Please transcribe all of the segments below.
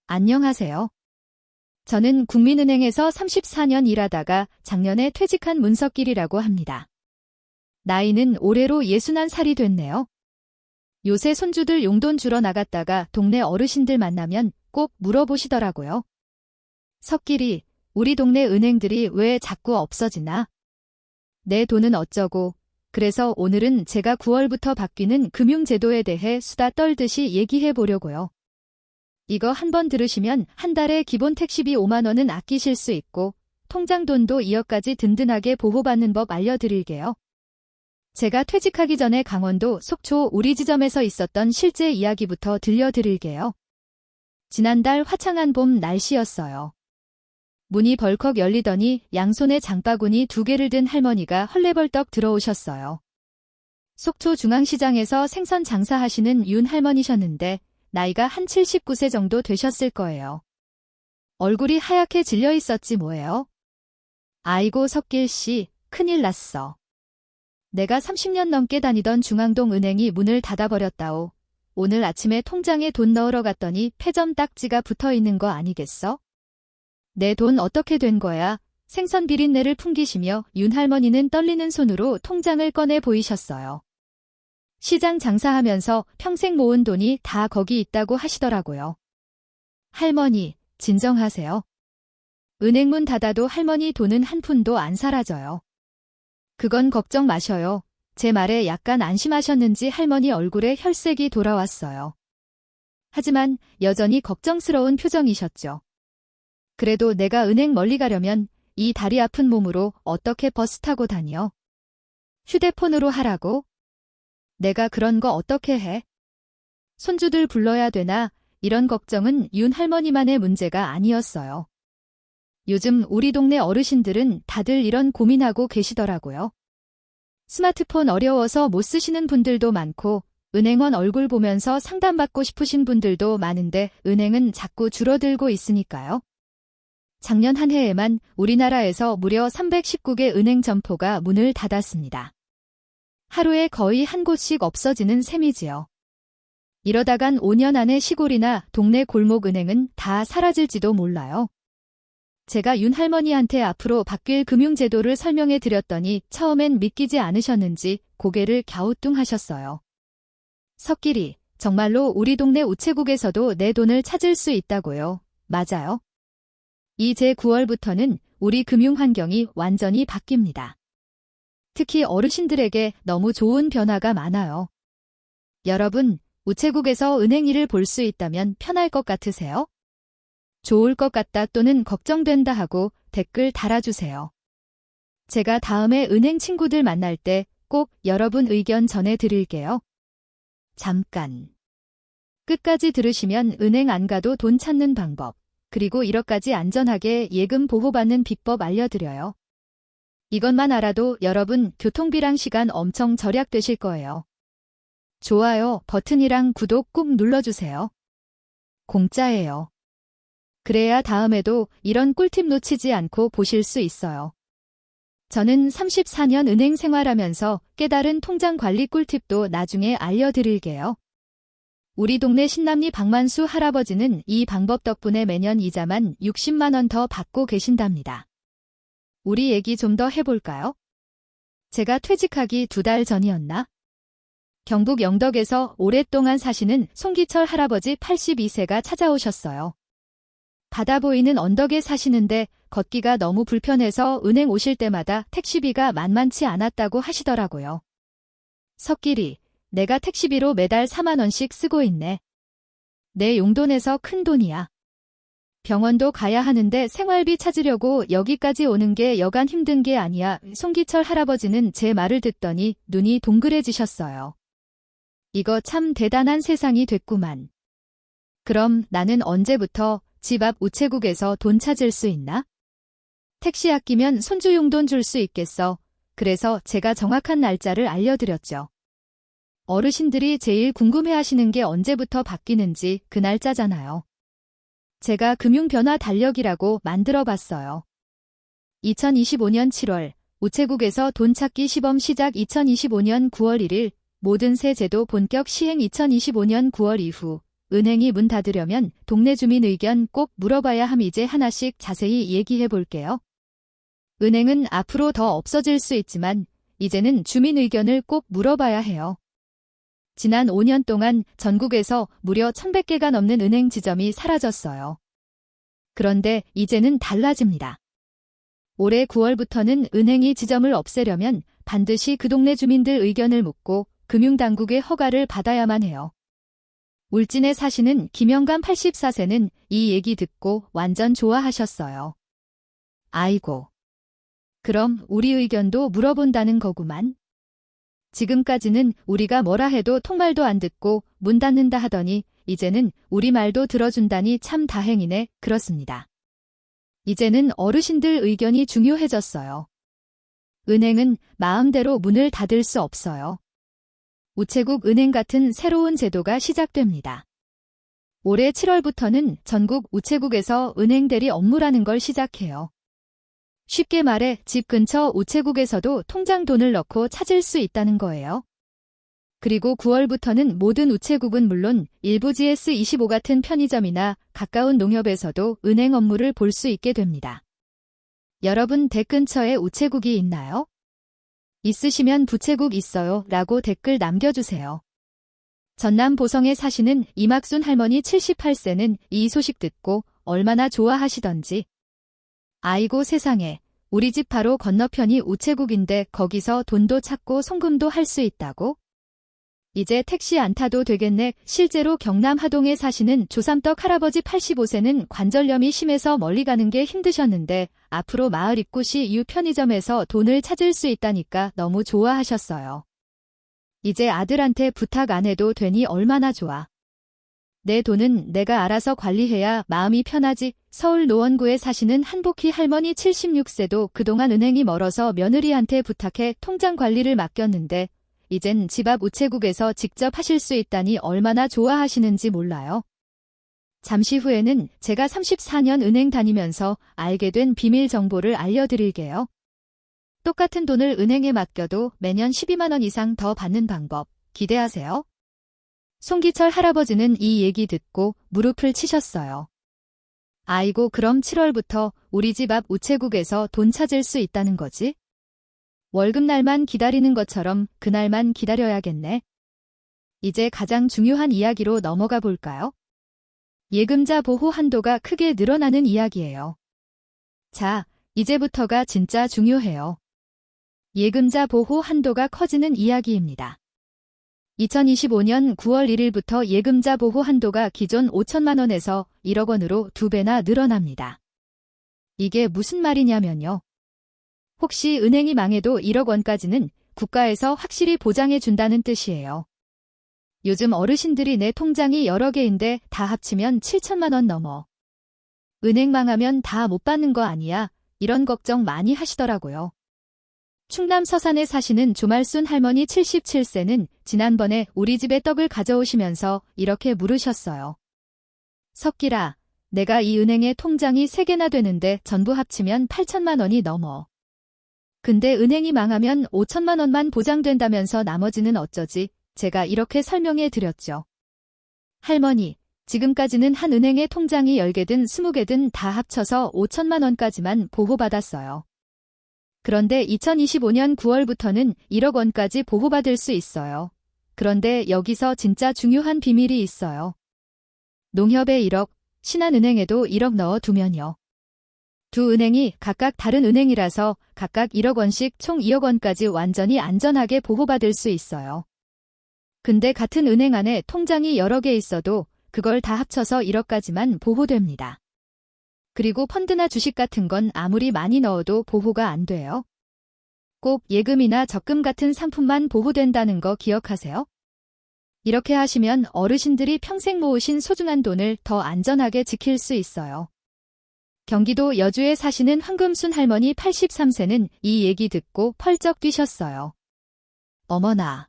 안녕하세요. 저는 국민은행에서 34년 일하다가 작년에 퇴직한 문석길이라고 합니다. 나이는 올해로 61살이 됐네요. 요새 손주들 용돈 주러 나갔다가 동네 어르신들 만나면 꼭 물어보시더라고요. 석길이, 우리 동네 은행들이 왜 자꾸 없어지나? 내 돈은 어쩌고? 그래서 오늘은 제가 9월부터 바뀌는 금융제도에 대해 수다 떨듯이 얘기해 보려고요. 이거 한번 들으시면 한 달에 기본 택시비 5만 원은 아끼실 수 있고 통장 돈도 2억까지 든든하게 보호받는 법 알려드릴게요. 제가 퇴직하기 전에 강원도 속초 우리 지점에서 있었던 실제 이야기부터 들려드릴게요. 지난달 화창한 봄 날씨였어요. 문이 벌컥 열리더니 양손에 장바구니 2개를 든 할머니가 헐레벌떡 들어오셨어요. 속초 중앙시장에서 생선 장사하시는 윤 할머니셨는데 나이가 한 79세 정도 되셨을 거예요. 얼굴이 하얗게 질려 있었지 뭐예요. 아이고 석길씨, 큰일 났어. 내가 30년 넘게 다니던 중앙동 은행이 문을 닫아버렸다오. 오늘 아침에 통장에 돈 넣으러 갔더니 폐점 딱지가 붙어있는 거 아니겠어? 내 돈 어떻게 된 거야? 생선 비린내를 풍기시며 윤 할머니는 떨리는 손으로 통장을 꺼내 보이셨어요. 시장 장사하면서 평생 모은 돈이 다 거기 있다고 하시더라고요. 할머니, 진정하세요. 은행 문 닫아도 할머니 돈은 한 푼도 안 사라져요. 그건 걱정 마셔요. 제 말에 약간 안심하셨는지 할머니 얼굴에 혈색이 돌아왔어요. 하지만 여전히 걱정스러운 표정이셨죠. 그래도 내가 은행 멀리 가려면 이 다리 아픈 몸으로 어떻게 버스 타고 다녀? 휴대폰으로 하라고? 내가 그런 거 어떻게 해? 손주들 불러야 되나? 이런 걱정은 윤 할머니만의 문제가 아니었어요. 요즘 우리 동네 어르신들은 다들 이런 고민하고 계시더라고요. 스마트폰 어려워서 못 쓰시는 분들도 많고 은행원 얼굴 보면서 상담받고 싶으신 분들도 많은데 은행은 자꾸 줄어들고 있으니까요. 작년 한 해에만 우리나라에서 무려 319개 은행 점포가 문을 닫았습니다. 하루에 거의 한 곳씩 없어지는 셈이지요. 이러다간 5년 안에 시골이나 동네 골목 은행은 다 사라질지도 몰라요. 제가 윤 할머니한테 앞으로 바뀔 금융제도를 설명해 드렸더니 처음엔 믿기지 않으셨는지 고개를 갸우뚱하셨어요. 석길이, 정말로 우리 동네 우체국에서도 내 돈을 찾을 수 있다고요. 맞아요. 이제 9월부터는 우리 금융 환경이 완전히 바뀝니다. 특히 어르신들에게 너무 좋은 변화가 많아요. 여러분, 우체국에서 은행 일을 볼 수 있다면 편할 것 같으세요? 좋을 것 같다 또는 걱정된다 하고 댓글 달아주세요. 제가 다음에 은행 친구들 만날 때 꼭 여러분 의견 전해드릴게요. 잠깐. 끝까지 들으시면 은행 안 가도 돈 찾는 방법, 그리고 1억까지 안전하게 예금 보호받는 비법 알려드려요. 이것만 알아도 여러분 교통비랑 시간 엄청 절약되실 거예요. 좋아요 버튼이랑 구독 꾹 눌러주세요. 공짜예요. 그래야 다음에도 이런 꿀팁 놓치지 않고 보실 수 있어요. 저는 34년 은행 생활하면서 깨달은 통장 관리 꿀팁도 나중에 알려드릴게요. 우리 동네 신남리 박만수 할아버지는 이 방법 덕분에 매년 이자만 60만 원 더 받고 계신답니다. 우리 얘기 좀 더 해볼까요? 제가 퇴직하기 2달 전이었나? 경북 영덕에서 오랫동안 사시는 송기철 할아버지 82세가 찾아오셨어요. 바다 보이는 언덕에 사시는데 걷기가 너무 불편해서 은행 오실 때마다 택시비가 만만치 않았다고 하시더라고요. 석길이, 내가 택시비로 매달 4만 원씩 쓰고 있네. 내 용돈에서 큰 돈이야. 병원도 가야 하는데 생활비 찾으려고 여기까지 오는 게 여간 힘든 게 아니야. 송기철 할아버지는 제 말을 듣더니 눈이 동그래지셨어요. 이거 참 대단한 세상이 됐구만. 그럼 나는 언제부터 집 앞 우체국에서 돈 찾을 수 있나? 택시 아끼면 손주 용돈 줄 수 있겠어. 그래서 제가 정확한 날짜를 알려드렸죠. 어르신들이 제일 궁금해하시는 게 언제부터 바뀌는지 그 날짜잖아요. 제가 금융변화 달력이라고 만들어봤어요. 2025년 7월 우체국에서 돈 찾기 시범 시작 2025년 9월 1일 모든 세 제도 본격 시행 2025년 9월 이후 은행이 문 닫으려면 동네 주민 의견 꼭 물어봐야 함. 이제 하나씩 자세히 얘기해 볼게요. 은행은 앞으로 더 없어질 수 있지만 이제는 주민 의견을 꼭 물어봐야 해요. 지난 5년 동안 전국에서 무려 1,100개가 넘는 은행 지점이 사라졌어요. 그런데 이제는 달라집니다. 올해 9월부터는 은행이 지점을 없애려면 반드시 그 동네 주민들 의견을 묻고 금융당국의 허가를 받아야만 해요. 울진에 사시는 김영감 84세는 이 얘기 듣고 완전 좋아하셨어요. 아이고. 그럼 우리 의견도 물어본다는 거구만. 지금까지는 우리가 뭐라 해도 통말도 안 듣고 문 닫는다 하더니 이제는 우리 말도 들어준다니 참 다행이네. 그렇습니다. 이제는 어르신들 의견이 중요해졌어요. 은행은 마음대로 문을 닫을 수 없어요. 우체국 은행 같은 새로운 제도가 시작됩니다. 올해 7월부터는 전국 우체국에서 은행 대리 업무라는 걸 시작해요. 쉽게 말해 집 근처 우체국에서도 통장 돈을 넣고 찾을 수 있다는 거예요. 그리고 9월부터는 모든 우체국은 물론 일부 GS25 같은 편의점이나 가까운 농협에서도 은행 업무를 볼 수 있게 됩니다. 여러분 댁 근처에 우체국이 있나요? 있으시면 부채국 있어요 라고 댓글 남겨주세요. 전남 보성에 사시는 이막순 할머니 78세는 이 소식 듣고 얼마나 좋아하시던지. 아이고 세상에, 우리 집 바로 건너편이 우체국인데 거기서 돈도 찾고 송금도 할 수 있다고? 이제 택시 안 타도 되겠네. 실제로 경남 하동에 사시는 조삼떡 할아버지 85세는 관절염이 심해서 멀리 가는 게 힘드셨는데 앞으로 마을 입구시 유 편의점에서 돈을 찾을 수 있다니까 너무 좋아하셨어요. 이제 아들한테 부탁 안 해도 되니 얼마나 좋아. 내 돈은 내가 알아서 관리해야 마음이 편하지. 서울 노원구에 사시는 한복희 할머니 76세도 그동안 은행이 멀어서 며느리한테 부탁해 통장 관리를 맡겼는데 이젠 집 앞 우체국에서 직접 하실 수 있다니 얼마나 좋아하시는지 몰라요. 잠시 후에는 제가 34년 은행 다니면서 알게 된 비밀 정보를 알려드릴게요. 똑같은 돈을 은행에 맡겨도 매년 12만 원 이상 더 받는 방법 기대하세요. 송기철 할아버지는 이 얘기 듣고 무릎을 치셨어요. 아이고 그럼 7월부터 우리 집 앞 우체국에서 돈 찾을 수 있다는 거지? 월급날만 기다리는 것처럼 그날만 기다려야겠네. 이제 가장 중요한 이야기로 넘어가 볼까요? 예금자 보호 한도가 크게 늘어나는 이야기예요. 자, 이제부터가 진짜 중요해요. 예금자 보호 한도가 커지는 이야기입니다. 2025년 9월 1일부터 예금자 보호 한도가 기존 5천만 원에서 1억 원으로 2배나 늘어납니다. 이게 무슨 말이냐면요. 혹시 은행이 망해도 1억 원까지는 국가에서 확실히 보장해 준다는 뜻이에요. 요즘 어르신들이 내 통장이 여러 개인데 다 합치면 7천만 원 넘어. 은행 망하면 다 못 받는 거 아니야? 이런 걱정 많이 하시더라고요. 충남 서산에 사시는 조말순 할머니 77세는 지난번에 우리 집에 떡을 가져오시면서 이렇게 물으셨어요. 석길아, 내가 이 은행에 통장이 3개나 되는데 전부 합치면 8천만 원이 넘어. 근데 은행이 망하면 5천만 원만 보장된다면서 나머지는 어쩌지? 제가 이렇게 설명해 드렸죠. 할머니, 지금까지는 한 은행에 통장이 10개든 20개든 다 합쳐서 5천만 원까지만 보호받았어요. 그런데 2025년 9월부터는 1억 원까지 보호받을 수 있어요. 그런데 여기서 진짜 중요한 비밀이 있어요. 농협에 1억, 신한은행에도 1억 넣어두면요. 두 은행이 각각 다른 은행이라서 각각 1억 원씩 총 2억 원까지 완전히 안전하게 보호받을 수 있어요. 근데 같은 은행 안에 통장이 여러 개 있어도 그걸 다 합쳐서 1억까지만 보호됩니다. 그리고 펀드나 주식 같은 건 아무리 많이 넣어도 보호가 안 돼요. 꼭 예금이나 적금 같은 상품만 보호된다는 거 기억하세요. 이렇게 하시면 어르신들이 평생 모으신 소중한 돈을 더 안전하게 지킬 수 있어요. 경기도 여주에 사시는 황금순 할머니 83세는 이 얘기 듣고 펄쩍 뛰셨어요. 어머나.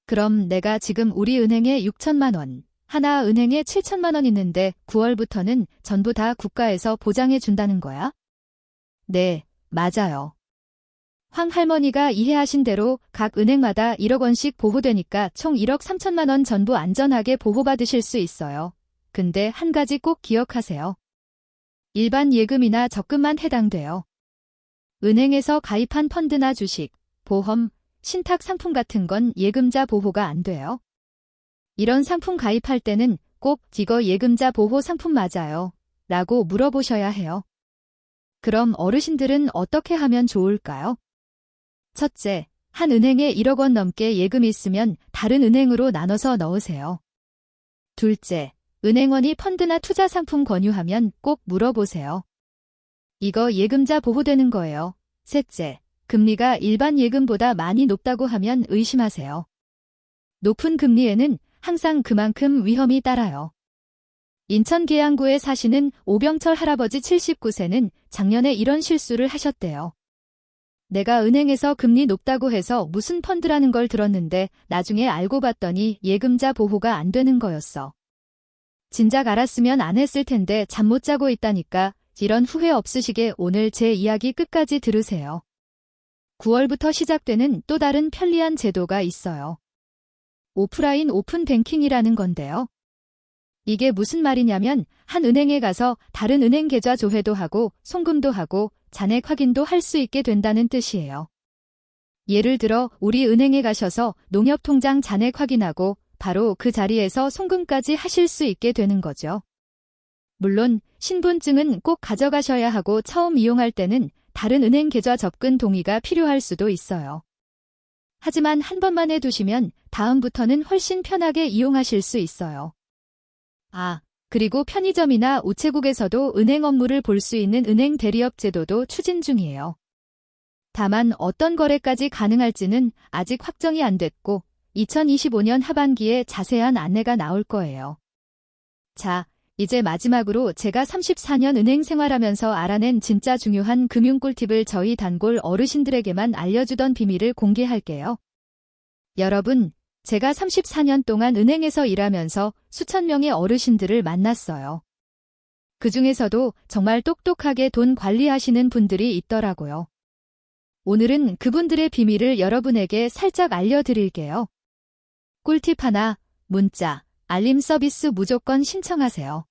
그럼 내가 지금 우리 은행에 6천만 원, 하나은행에 7천만 원 있는데 9월부터는 전부 다 국가에서 보장해 준다는 거야? 네, 맞아요. 황 할머니가 이해하신 대로 각 은행마다 1억 원씩 보호되니까 총 1억 3천만 원 전부 안전하게 보호받으실 수 있어요. 근데 한 가지 꼭 기억하세요. 일반 예금이나 적금만 해당돼요. 은행에서 가입한 펀드나 주식, 보험, 신탁 상품 같은 건 예금자 보호가 안 돼요. 이런 상품 가입할 때는 꼭 이거 예금자 보호 상품 맞아요? 라고 물어보셔야 해요. 그럼 어르신들은 어떻게 하면 좋을까요? 첫째, 한 은행에 1억 원 넘게 예금이 있으면 다른 은행으로 나눠서 넣으세요. 둘째, 은행원이 펀드나 투자 상품 권유하면 꼭 물어보세요. 이거 예금자 보호되는 거예요. 셋째, 금리가 일반 예금보다 많이 높다고 하면 의심하세요. 높은 금리에는 항상 그만큼 위험이 따라요. 인천 계양구에 사시는 오병철 할아버지 79세는 작년에 이런 실수를 하셨대요. 내가 은행에서 금리 높다고 해서 무슨 펀드라는 걸 들었는데 나중에 알고 봤더니 예금자 보호가 안 되는 거였어. 진작 알았으면 안 했을 텐데 잠 못 자고 있다니까. 이런 후회 없으시게 오늘 제 이야기 끝까지 들으세요. 9월부터 시작되는 또 다른 편리한 제도가 있어요. 오프라인 오픈 뱅킹이라는 건데요. 이게 무슨 말이냐면 한 은행에 가서 다른 은행 계좌 조회도 하고 송금도 하고 잔액 확인도 할 수 있게 된다는 뜻이에요. 예를 들어 우리 은행에 가셔서 농협통장 잔액 확인하고 바로 그 자리에서 송금까지 하실 수 있게 되는 거죠. 물론 신분증은 꼭 가져가셔야 하고 처음 이용할 때는 다른 은행 계좌 접근 동의가 필요할 수도 있어요. 하지만 한 번만 해두시면 다음부터는 훨씬 편하게 이용하실 수 있어요. 그리고 편의점이나 우체국에서도 은행 업무를 볼 수 있는 은행 대리업 제도도 추진 중이에요. 다만 어떤 거래까지 가능할지는 아직 확정이 안 됐고 2025년 하반기에 자세한 안내가 나올 거예요. 자, 이제 마지막으로 제가 34년 은행 생활하면서 알아낸 진짜 중요한 금융 꿀팁을 저희 단골 어르신들에게만 알려주던 비밀을 공개할게요. 여러분, 제가 34년 동안 은행에서 일하면서 수천 명의 어르신들을 만났어요. 그 중에서도 정말 똑똑하게 돈 관리하시는 분들이 있더라고요. 오늘은 그분들의 비밀을 여러분에게 살짝 알려드릴게요. 꿀팁 하나, 문자, 알림 서비스 무조건 신청하세요.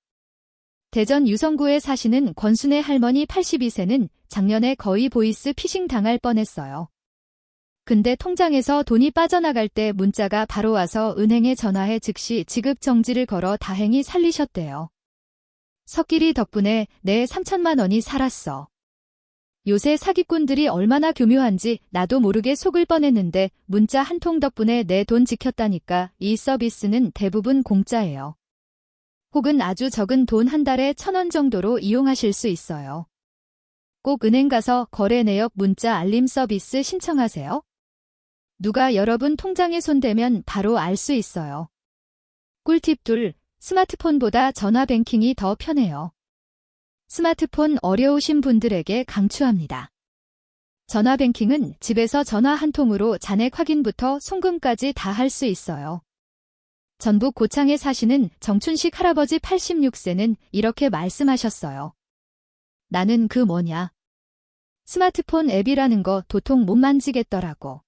대전 유성구에 사시는 권순애 할머니 82세는 작년에 거의 보이스 피싱 당할 뻔했어요. 근데 통장에서 돈이 빠져나갈 때 문자가 바로 와서 은행에 전화해 즉시 지급 정지를 걸어 다행히 살리셨대요. 석길이 덕분에 내 3천만 원이 살았어. 요새 사기꾼들이 얼마나 교묘한지 나도 모르게 속을 뻔했는데 문자 한 통 덕분에 내 돈 지켰다니까. 이 서비스는 대부분 공짜예요. 혹은 아주 적은 돈 한 달에 1,000원 정도로 이용하실 수 있어요. 꼭 은행 가서 거래 내역 문자 알림 서비스 신청하세요. 누가 여러분 통장에 손대면 바로 알 수 있어요. 꿀팁 2. 스마트폰보다 전화 뱅킹이 더 편해요. 스마트폰 어려우신 분들에게 강추합니다. 전화 뱅킹은 집에서 전화 한 통으로 잔액 확인부터 송금까지 다 할 수 있어요. 전북 고창에 사시는 정춘식 할아버지 86세는 이렇게 말씀하셨어요. 나는 그 뭐냐. 스마트폰 앱이라는 거 도통 못 만지겠더라고.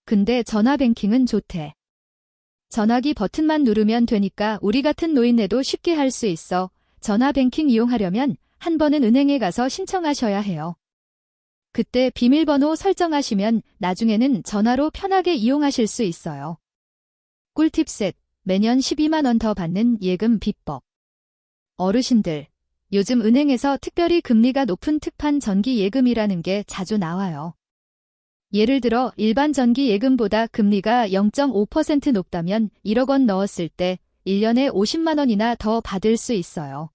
근데 전화 뱅킹은 좋대. 전화기 버튼만 누르면 되니까 우리 같은 노인네도 쉽게 할 수 있어. 전화 뱅킹 이용하려면 한 번은 은행에 가서 신청하셔야 해요. 그때 비밀번호 설정하시면 나중에는 전화로 편하게 이용하실 수 있어요. 꿀팁 셋. 매년 12만 원 더 받는 예금 비법. 어르신들, 요즘 은행에서 특별히 금리가 높은 특판 정기 예금이라는 게 자주 나와요. 예를 들어 일반 정기 예금보다 금리가 0.5% 높다면 1억 원 넣었을 때 1년에 50만 원이나 더 받을 수 있어요.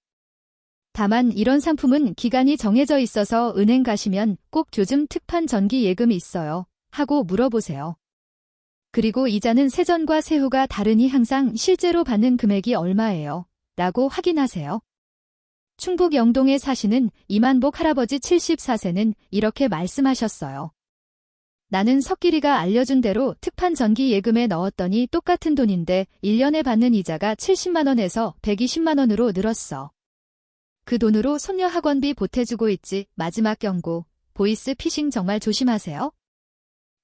다만 이런 상품은 기간이 정해져 있어서 은행 가시면 꼭 요즘 특판 정기 예금이 있어요 하고 물어보세요. 그리고 이자는 세전과 세후가 다르니 항상 실제로 받는 금액이 얼마예요? 라고 확인하세요. 충북 영동에 사시는 이만복 할아버지 74세는 이렇게 말씀하셨어요. 나는 석길이가 알려준 대로 특판 정기 예금에 넣었더니 똑같은 돈인데 1년에 받는 이자가 70만 원에서 120만 원으로 늘었어. 그 돈으로 손녀 학원비 보태주고 있지. 마지막 경고. 보이스 피싱 정말 조심하세요.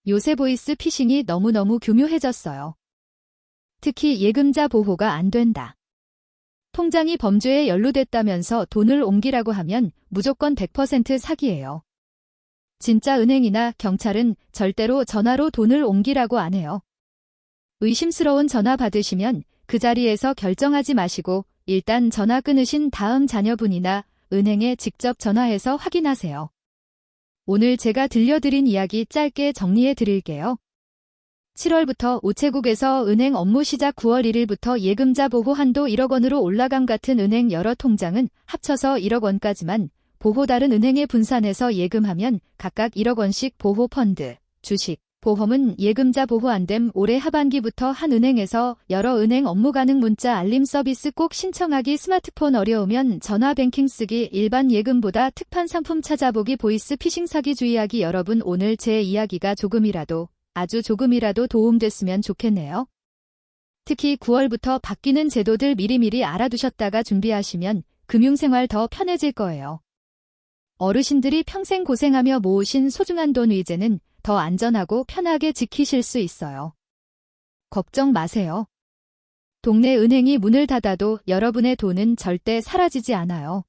요새 보이스 피싱이 너무너무 교묘해졌어요. 특히 예금자 보호가 안 된다. 통장이 범죄에 연루됐다면서 돈을 옮기라고 하면 무조건 100% 사기예요. 진짜 은행이나 경찰은 절대로 전화로 돈을 옮기라고 안 해요. 의심스러운 전화 받으시면 그 자리에서 결정하지 마시고 일단 전화 끊으신 다음 자녀분이나 은행에 직접 전화해서 확인하세요. 오늘 제가 들려드린 이야기 짧게 정리해 드릴게요. 7월부터 우체국에서 은행 업무 시작 9월 1일부터 예금자 보호 한도 1억 원으로 올라감 같은 은행 여러 통장은 합쳐서 1억 원까지만 보호 다른 은행에 분산해서 예금하면 각각 1억 원씩 보호 펀드, 주식, 보험은 예금자 보호 안됨 올해 하반기부터 한 은행에서 여러 은행 업무 가능 문자 알림 서비스 꼭 신청하기 스마트폰 어려우면 전화 뱅킹 쓰기 일반 예금보다 특판 상품 찾아보기 보이스 피싱 사기 주의하기 여러분 오늘 제 이야기가 조금이라도 아주 조금이라도 도움됐으면 좋겠네요. 특히 9월부터 바뀌는 제도들 미리미리 알아두셨다가 준비하시면 금융생활 더 편해질 거예요. 어르신들이 평생 고생하며 모으신 소중한 돈 이제는 더 안전하고 편하게 지키실 수 있어요. 걱정 마세요. 동네 은행이 문을 닫아도 여러분의 돈은 절대 사라지지 않아요.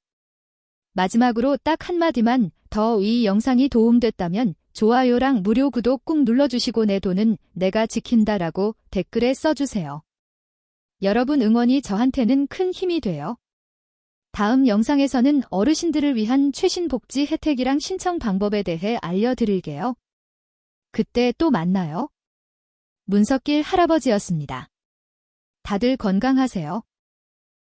마지막으로 딱 한마디만 더 이 영상이 도움됐다면 좋아요랑 무료 구독 꾹 눌러주시고 내 돈은 내가 지킨다라고 댓글에 써주세요. 여러분 응원이 저한테는 큰 힘이 돼요. 다음 영상에서는 어르신들을 위한 최신 복지 혜택이랑 신청 방법에 대해 알려드릴게요. 그때 또 만나요. 문석길 할아버지였습니다. 다들 건강하세요.